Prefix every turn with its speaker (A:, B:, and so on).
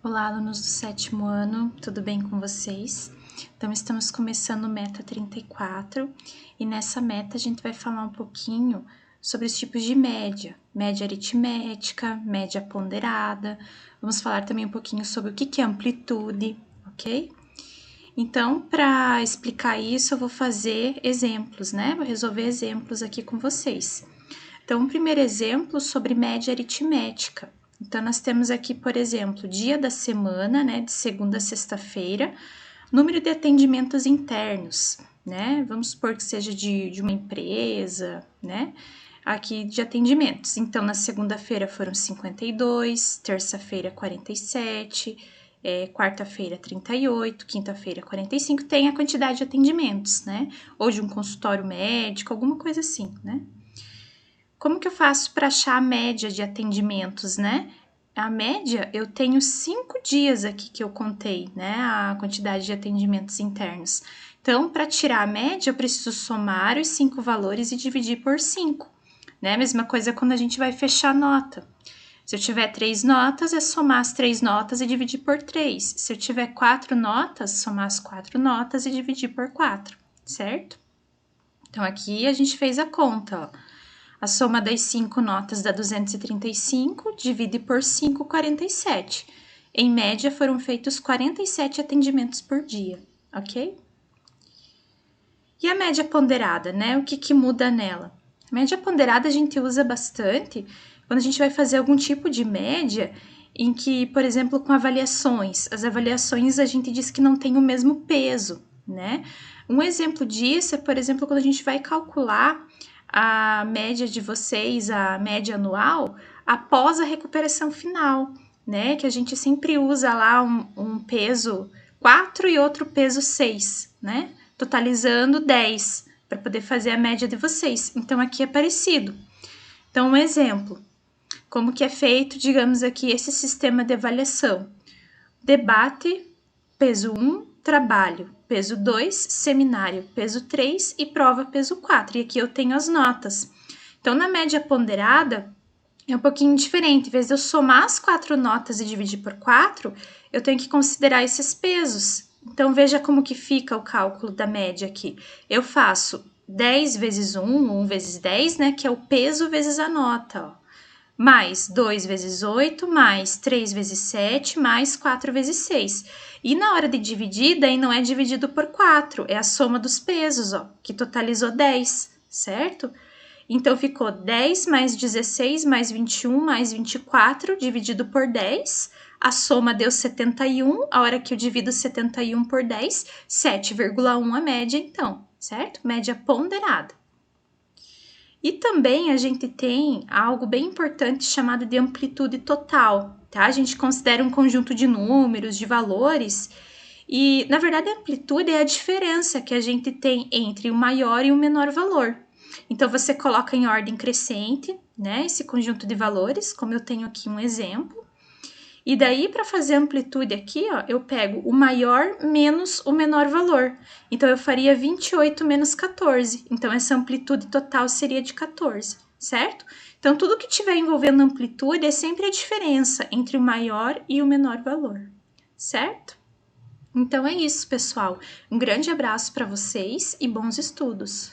A: Olá, alunos do 7º ano, tudo bem com vocês? Então, estamos começando meta 34 e nessa meta a gente vai falar um pouquinho sobre os tipos de média, média aritmética, média ponderada, vamos falar também um pouquinho sobre o que é amplitude, ok? Então, para explicar isso, eu vou fazer exemplos, né? Vou resolver exemplos aqui com vocês. Então, o primeiro exemplo sobre média aritmética. Então, nós temos aqui, por exemplo, dia da semana, né, de segunda a sexta-feira, número de atendimentos internos, né? Vamos supor que seja de uma empresa, né? Aqui de atendimentos. Então, na segunda-feira foram 52, terça-feira 47, quarta-feira 38, quinta-feira 45, tem a quantidade de atendimentos, né? Ou de um consultório médico, alguma coisa assim, né? Como que eu faço para achar a média de atendimentos, né? A média, eu tenho 5 dias aqui que eu contei, né? A quantidade de atendimentos internos. Então, para tirar a média, eu preciso somar os 5 valores e dividir por 5, né? Mesma coisa quando a gente vai fechar a nota. Se eu tiver 3 notas, é somar as 3 notas e dividir por 3. Se eu tiver 4 notas, somar as 4 notas e dividir por 4, certo? Então, aqui a gente fez a conta, ó. A soma das 5 notas dá 235, divide por 5, 47. Em média, foram feitos 47 atendimentos por dia, ok? E a média ponderada, né? O que muda nela? A média ponderada a gente usa bastante quando a gente vai fazer algum tipo de média em que, por exemplo, com avaliações. As avaliações a gente diz que não tem o mesmo peso, né? Um exemplo disso é, por exemplo, quando a gente vai calcular a média de vocês, a média anual, após a recuperação final, né? Que a gente sempre usa lá um peso 4 e outro peso 6, né? Totalizando 10, para poder fazer a média de vocês. Então, aqui é parecido. Então, um exemplo. Como que é feito, digamos aqui, esse sistema de avaliação? Debate, peso 1, trabalho, peso 2, seminário, peso 3 e prova, peso 4. E aqui eu tenho as notas. Então, na média ponderada, é um pouquinho diferente. Em vez de eu somar as 4 notas e dividir por 4, eu tenho que considerar esses pesos. Então, veja como que fica o cálculo da média aqui. Eu faço 10 vezes 1, 1 vezes 10, né, que é o peso vezes a nota, ó. Mais 2 vezes 8, mais 3 vezes 7, mais 4 vezes 6. E na hora de dividir, daí não é dividido por 4, é a soma dos pesos, ó, que totalizou 10, certo? Então, ficou 10 mais 16 mais 21 mais 24 dividido por 10. A soma deu 71, a hora que eu divido 71 por 10, 7,1 a média, então, certo? Média ponderada. E também a gente tem algo bem importante chamado de amplitude total, tá? A gente considera um conjunto de números, de valores, e na verdade a amplitude é a diferença que a gente tem entre o maior e o menor valor. Então você coloca em ordem crescente, né, esse conjunto de valores, como eu tenho aqui um exemplo. E daí, para fazer amplitude aqui, ó, eu pego o maior menos o menor valor. Então, eu faria 28 menos 14. Então, essa amplitude total seria de 14, certo? Então, tudo que tiver envolvendo amplitude é sempre a diferença entre o maior e o menor valor, certo? Então, é isso, pessoal. Um grande abraço para vocês e bons estudos!